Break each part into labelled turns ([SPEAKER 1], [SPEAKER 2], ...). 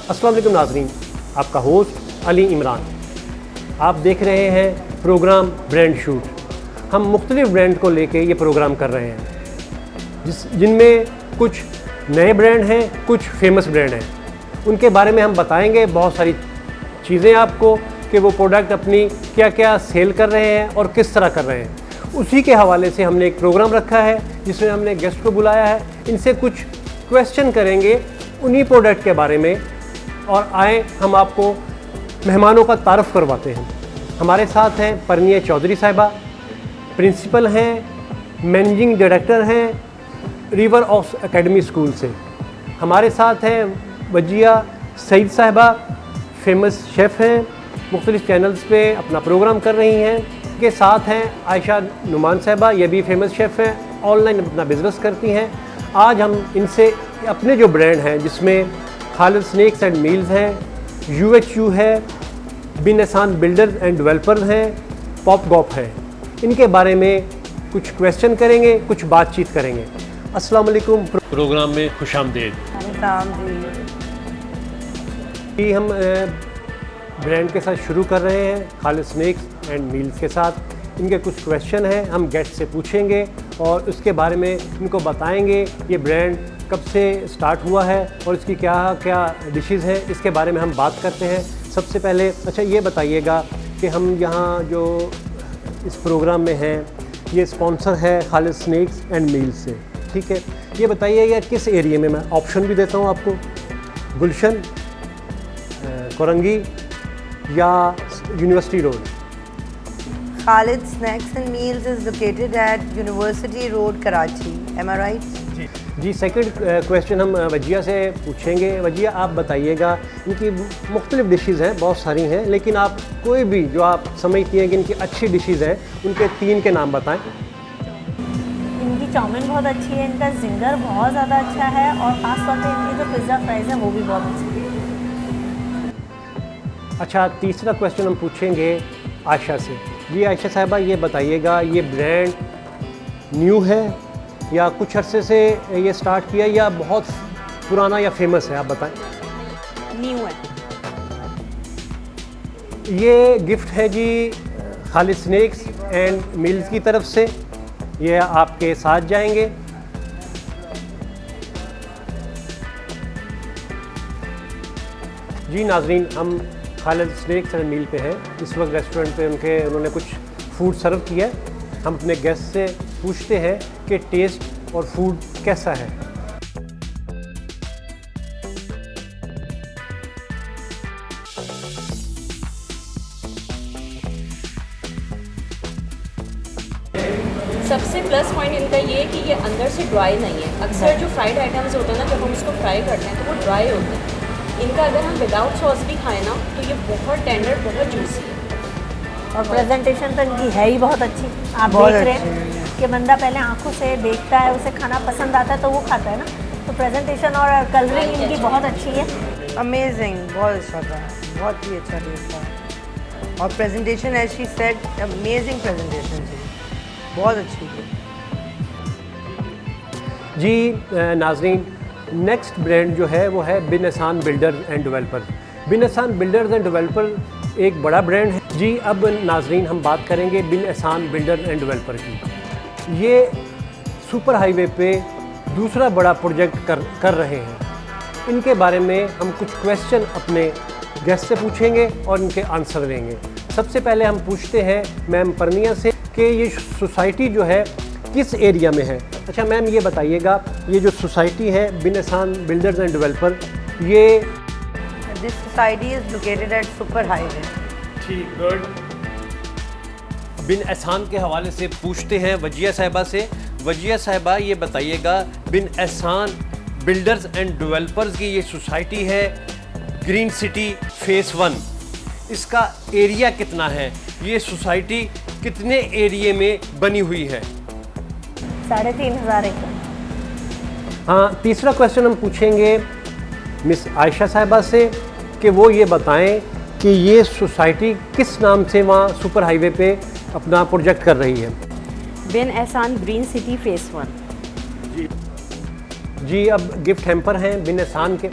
[SPEAKER 1] अस्सलाम वालेकुम नाज़रीन, आपका होस्ट अली इमरान। आप देख रहे हैं प्रोग्राम ब्रांड शूट। हम मुख्तलिफ ब्रांड को लेके ये प्रोग्राम कर रहे हैं जिनमें कुछ नए ब्रांड हैं, कुछ फेमस ब्रांड हैं। उनके बारे में हम बताएंगे बहुत सारी चीज़ें आपको कि वो प्रोडक्ट अपनी क्या क्या सेल कर रहे हैं और किस तरह कर रहे हैं। उसी के हवाले से हमने एक प्रोग्राम रखा है जिसमें हमने गेस्ट को बुलाया है। इनसे कुछ क्वेश्चन करेंगे उन्हीं प्रोडक्ट के बारे में और आए हम आपको मेहमानों का तारफ़ करवाते हैं। हमारे साथ हैं परनिया चौधरी साहिबा, प्रिंसिपल हैं, मैनेजिंग डायरेक्टर हैं रिवर ऑफ एकेडमी स्कूल से। हमारे साथ हैं वजिया सईद साहिबा, फेमस शेफ़ हैं, मुख्तलिफ़ चैनल्स पे अपना प्रोग्राम कर रही हैं। के साथ हैं आयशा नुमान साहिबा, ये भी फेमस शेफ़ हैं, ऑनलाइन अपना बिज़नेस करती हैं। आज हम इनसे अपने जो ब्रांड हैं जिसमें खालिद स्नैक्स एंड मील्स हैं, UHU है, बिन एहसान बिल्डर्स एंड डेवलपर्स हैं, पॉप गॉप है, इनके बारे में कुछ क्वेश्चन करेंगे, कुछ बातचीत करेंगे। अस्सलाम वालेकुम, प्रोग्राम में खुशामदीद। जी हम ब्रांड के साथ शुरू कर रहे हैं खालिद स्नैक्स एंड मील्स के साथ। इनके कुछ क्वेश्चन हैं, हम गेस्ट से पूछेंगे और उसके बारे में इनको बताएंगे ये ब्रांड कब से स्टार्ट हुआ है और इसकी क्या क्या डिशेज़ हैं, इसके बारे में हम बात करते हैं। सबसे पहले अच्छा ये बताइएगा कि हम यहाँ जो इस प्रोग्राम में हैं ये स्पॉन्सर है खालिद स्नैक्स एंड मील्स से, ठीक है। ये बताइएगा किस एरिया में, मैं ऑप्शन भी देता हूँ आपको, गुलशन, कोरंगी या university road.
[SPEAKER 2] Khalid Snacks and Meals is located at University Road, Karachi. Am I right?
[SPEAKER 1] जी सेकंड क्वेश्चन हम वजिया से पूछेंगे। वजिया आप बताइएगा, इनकी मुख्तलिफ डिशेज़ हैं, बहुत सारी हैं, लेकिन आप कोई भी जो आप समझती हैं कि इनकी अच्छी डिशेज़ हैं उनके 3 के नाम बताएं।
[SPEAKER 3] इनकी चाउमीन बहुत अच्छी है, इनका जिंगर बहुत ज़्यादा अच्छा है और ख़ास तौर पे इनकी जो पिज़्ज़ा फ्राइज़ हैं वो भी बहुत अच्छी है।
[SPEAKER 1] अच्छा, तीसरा क्वेश्चन हम पूछेंगे आयशा से। जी आयशा साहिबा ये बताइएगा, ये ब्रांड न्यू है या कुछ अरसे से ये स्टार्ट किया या बहुत पुराना या फेमस है, आप बताएं।
[SPEAKER 3] न्यू है।
[SPEAKER 1] ये गिफ्ट है जी खालिद स्नैक्स एंड मील्स की तरफ से, ये आपके साथ जाएंगे। जी नाजरीन, हम खालिद स्नैक्स एंड मील पे हैं। इस वक्त रेस्टोरेंट पे उन्होंने कुछ फूड सर्व किया है। हम अपने गेस्ट से पूछते हैं कि टेस्ट और फूड कैसा है।
[SPEAKER 4] सबसे प्लस पॉइंट इनका ये है कि ये अंदर से ड्राई नहीं है। अक्सर जो फ्राइड आइटम्स होते हैं ना, जब हम उसको फ्राई करते हैं तो वो ड्राई होते हैं। इनका अगर हम विदाउट सॉस भी खाएं ना तो ये बहुत टेंडर, बहुत जूसी है।
[SPEAKER 3] और प्रेजेंटेशन तो इनकी है ही बहुत अच्छी। आप देख रहे हैं कि बंदा पहले आंखों से देखता है, उसे खाना पसंद आता है तो वो खाता है ना। तो प्रेजेंटेशन और कलरिंग इनकी बहुत अच्छी है।
[SPEAKER 2] Amazing, बहुत अच्छा था, बहुत ही अच्छा टेस्ट था। और presentation as she said, amazing presentation थी, बहुत अच्छी थी।
[SPEAKER 1] जी नाजरीन, नेक्स्ट ब्रांड जो है वो है बिन एहसान बिल्डर्स एंड डेवलपर्स। बिन एहसान बिल्डर्स एंड डेवलपर एक बड़ा ब्रांड है जी। अब नाजरीन हम बात करेंगे बिन एहसान बिल्डर्स एंड डेवलपर की। ये सुपर हाईवे पे दूसरा बड़ा प्रोजेक्ट कर रहे हैं। इनके बारे में हम कुछ क्वेश्चन अपने गेस्ट से पूछेंगे और इनके आंसर देंगे। सबसे पहले हम पूछते हैं मैम परनिया से कि ये सोसाइटी जो है किस एरिया में है। अच्छा मैम ये बताइएगा, ये जो सोसाइटी है बिन एहसान बिल्डर्स एंड डेवलपर, ये
[SPEAKER 2] this society is located at super highway.
[SPEAKER 1] ठीक, गुड। बिन एहसान के हवाले से पूछते हैं वजिया साहिबा से। वजिया साहिबा ये बताइएगा, बिन एहसान बिल्डर्स एंड डेवलपर्स की ये सोसाइटी है ग्रीन सिटी फेस 1, इसका एरिया कितना है, ये सोसाइटी कितने एरिया में बनी हुई है?
[SPEAKER 3] 3,500 एकड़।
[SPEAKER 1] हाँ, तीसरा क्वेश्चन हम पूछेंगे मिस आयशा साहिबा से कि वो ये बताएं कि ये सोसाइटी किस नाम से वहाँ सुपर हाईवे पे अपना प्रोजेक्ट कर रही है।
[SPEAKER 4] बिन एहसान ग्रीन सिटी फेस 1।
[SPEAKER 1] जी अब गिफ्ट हैम्पर हैं बिन एहसान के।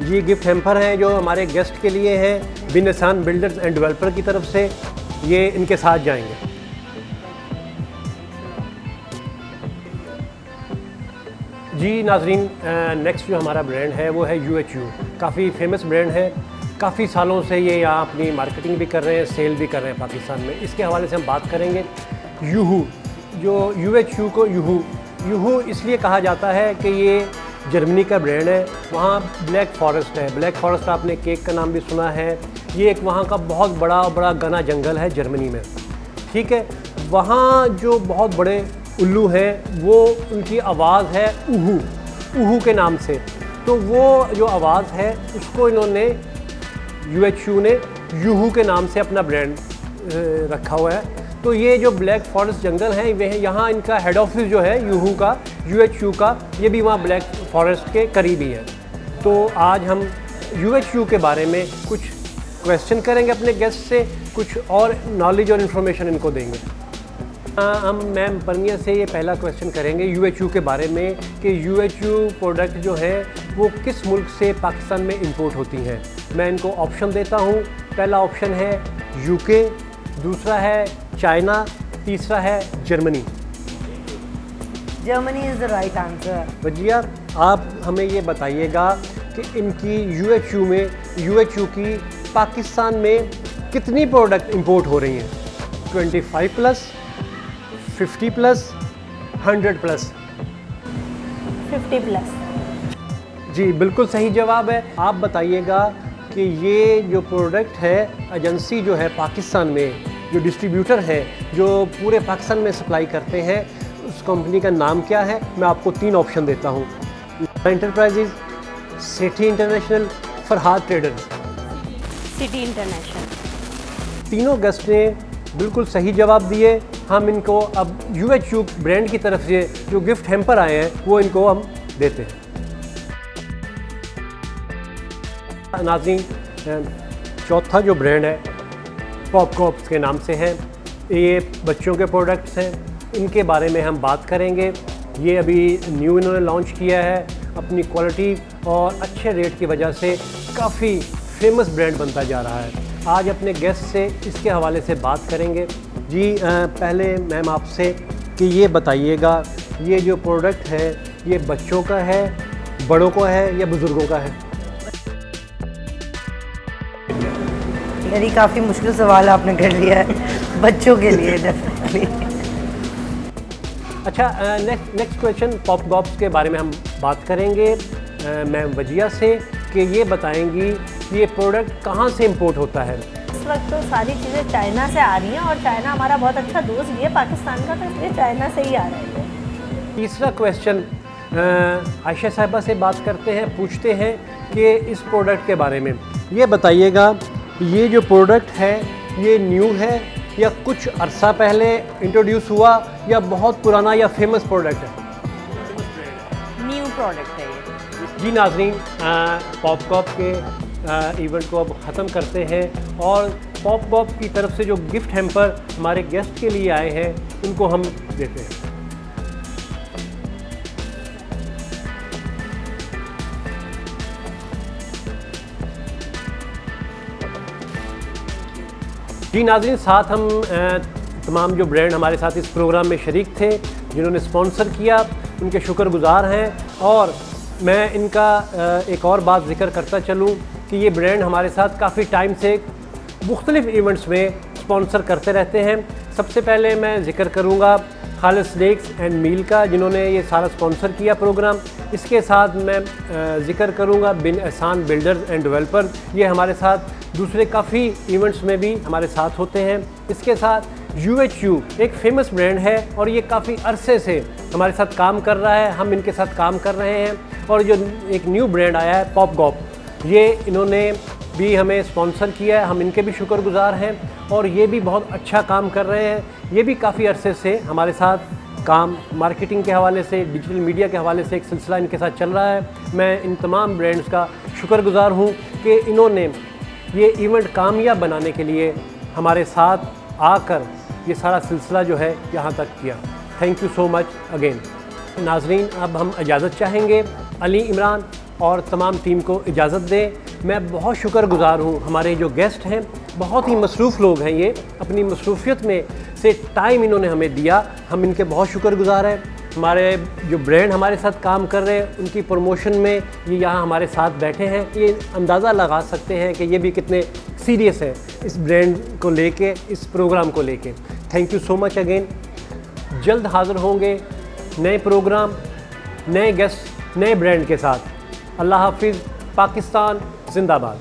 [SPEAKER 1] जी गिफ्ट हैम्पर हैं जो हमारे गेस्ट के लिए हैं, बिन एहसान बिल्डर्स एंड डेवलपर की तरफ से, ये इनके साथ जाएंगे। जी नाजरीन, नेक्स्ट जो हमारा ब्रांड है वो है UHU। काफ़ी फेमस ब्रांड है, काफ़ी सालों से ये यहाँ अपनी मार्केटिंग भी कर रहे हैं, सेल भी कर रहे हैं पाकिस्तान में। इसके हवाले से हम बात करेंगे। यूहू, जो UHU को यूहू इसलिए कहा जाता है कि ये जर्मनी का ब्रांड है। वहाँ ब्लैक फॉरेस्ट है, ब्लैक फॉरेस्ट आपने केक का नाम भी सुना है। ये एक वहाँ का बहुत बड़ा घना जंगल है जर्मनी में, ठीक है। वहाँ जो बहुत बड़े उल्लू हैं वो उनकी आवाज़ है ऊहू के नाम से। तो वो जो आवाज़ है उसको इन्होंने UHU ने यूहू के नाम से अपना ब्रांड रखा हुआ है। तो ये जो ब्लैक फॉरेस्ट जंगल है वह यहाँ इनका हेड ऑफिस जो है यूहू का, UHU का, ये भी वहाँ ब्लैक फॉरेस्ट के करीब ही है। तो आज हम UHU के बारे में कुछ क्वेश्चन करेंगे अपने गेस्ट से, कुछ और नॉलेज और इन्फॉर्मेशन इनको देंगे। हम मैम परमिया से ये पहला क्वेश्चन करेंगे UHU के बारे में कि UHU प्रोडक्ट जो है वो किस मुल्क से पाकिस्तान में इंपोर्ट होती हैं। मैं इनको ऑप्शन देता हूँ। पहला ऑप्शन है UK, दूसरा है चाइना, तीसरा है Germany.
[SPEAKER 2] Germany is the right answer.
[SPEAKER 1] Wajiya, आप हमें ये बताइएगा कि इनकी UHU की पाकिस्तान में कितनी प्रोडक्ट इंपोर्ट हो रही हैं? 25+, 50+, 100+?
[SPEAKER 3] 50+।
[SPEAKER 1] जी बिल्कुल सही जवाब है। आप बताइएगा कि ये जो प्रोडक्ट है, एजेंसी जो है पाकिस्तान में, जो डिस्ट्रीब्यूटर है जो पूरे पाकिस्तान में सप्लाई करते हैं, उस कंपनी का नाम क्या है? मैं आपको 3 ऑप्शन देता हूँ। Enterprises, city international, Farhad traders.
[SPEAKER 3] City international.
[SPEAKER 1] तीनों गेस्ट ने बिल्कुल सही जवाब दिए। हम इनको अब UHU ब्रांड की तरफ से जो गिफ्ट हैम्पर आए हैं वो इनको हम देते हैं। नाज़रीन, चौथा जो ब्रांड है पॉपकॉप्स के नाम से है। ये बच्चों के प्रोडक्ट्स हैं, इनके बारे में हम बात करेंगे। ये अभी न्यू इन्होंने लॉन्च किया है। अपनी क्वालिटी और अच्छे रेट की वजह से काफ़ी फेमस ब्रांड बनता जा रहा है। आज अपने गेस्ट से इसके हवाले से बात करेंगे। जी पहले मैम आपसे कि ये बताइएगा, ये जो प्रोडक्ट है ये बच्चों का है, बड़ों को है या बुज़ुर्गों का है?
[SPEAKER 2] यानी काफ़ी मुश्किल सवाल आपने कर लिया है। बच्चों के लिए डेफिनेटली।
[SPEAKER 1] अच्छा, नेक्स्ट क्वेश्चन पॉपकॉप्स के बारे में हम बात करेंगे मैम वजिया से कि ये बताएंगी कि ये प्रोडक्ट कहाँ से इंपोर्ट होता है।
[SPEAKER 3] इस वक्त तो सारी चीज़ें चाइना से आ रही हैं और चाइना हमारा बहुत अच्छा दोस्त भी है पाकिस्तान का, तो इसलिए चाइना से ही आ रहा है।
[SPEAKER 1] तीसरा क्वेश्चन आयशा साहिबा से बात करते हैं, पूछते हैं कि इस प्रोडक्ट के बारे में ये बताइएगा, ये जो प्रोडक्ट है ये न्यू है या कुछ अरसा पहले इंट्रोड्यूस हुआ या बहुत पुराना या फेमस प्रोडक्ट है?
[SPEAKER 2] न्यू प्रोडक्ट है ये।
[SPEAKER 1] जी नाज़रीन, पॉपकॉप के इवेंट को अब ख़त्म करते हैं और पॉपकॉप की तरफ से जो गिफ्ट हैम्पर हमारे गेस्ट के लिए आए हैं उनको हम देते हैं। जी नाज़रीन, साथ हम तमाम जो ब्रांड हमारे साथ इस प्रोग्राम में शरीक थे, जिन्होंने स्पॉन्सर किया, उनके शुक्रगुज़ार हैं। और मैं इनका एक और बात ज़िक्र करता चलूँ कि ये ब्रांड हमारे साथ काफ़ी टाइम से मुख्तलिफ़ इवेंट्स में स्पॉन्सर करते रहते हैं। सबसे पहले मैं ज़िक्र करूँगा खालिद स्नैक्स एंड मील का, जिन्होंने ये सारा स्पॉन्सर किया प्रोग्राम। इसके साथ मैं ज़िक्र करूँगा बिन एहसान बिल्डर्स एंड डेवलपर, ये हमारे साथ दूसरे काफ़ी इवेंट्स में भी हमारे साथ होते हैं। इसके साथ UHU एक फेमस ब्रांड है और ये काफ़ी अरसे से हमारे साथ काम कर रहा है, हम इनके साथ काम कर रहे हैं। और जो एक न्यू ब्रांड आया है पॉपकॉप, ये इन्होंने भी हमें स्पॉन्सर किया है, हम इनके भी शुक्रगुज़ार हैं और ये भी बहुत अच्छा काम कर रहे हैं। ये भी काफ़ी अरसे से हमारे साथ काम, मार्केटिंग के हवाले से, डिजिटल मीडिया के हवाले से एक सिलसिला इनके साथ चल रहा है। मैं इन तमाम ब्रांड्स का शुक्रगुज़ार हूँ कि इन्होंने ये इवेंट कामयाब बनाने के लिए हमारे साथ आकर ये सारा सिलसिला जो है यहाँ तक किया। Thank you so much again. नाजरीन, अब हम इजाज़त चाहेंगे। अली इमरान, और तमाम टीम को इजाज़त दें। मैं बहुत शुक्रगुज़ार हूँ, हमारे जो गेस्ट हैं बहुत ही मसरूफ़ लोग हैं, ये अपनी मसरूफियत में से टाइम इन्होंने हमें दिया, हम इनके बहुत शुक्रगुज़ार हैं। हमारे जो ब्रांड हमारे साथ काम कर रहे हैं उनकी प्रमोशन में ये यहाँ हमारे साथ बैठे हैं, ये अंदाज़ा लगा सकते हैं कि ये भी कितने सीरियस हैं इस ब्रांड को लेके, इस प्रोग्राम को लेके। Thank you so much again. जल्द हाज़िर होंगे नए प्रोग्राम, नए गेस्ट, नए ब्रांड के साथ। अल्लाह हाफिज़। पाकिस्तान जिंदाबाद।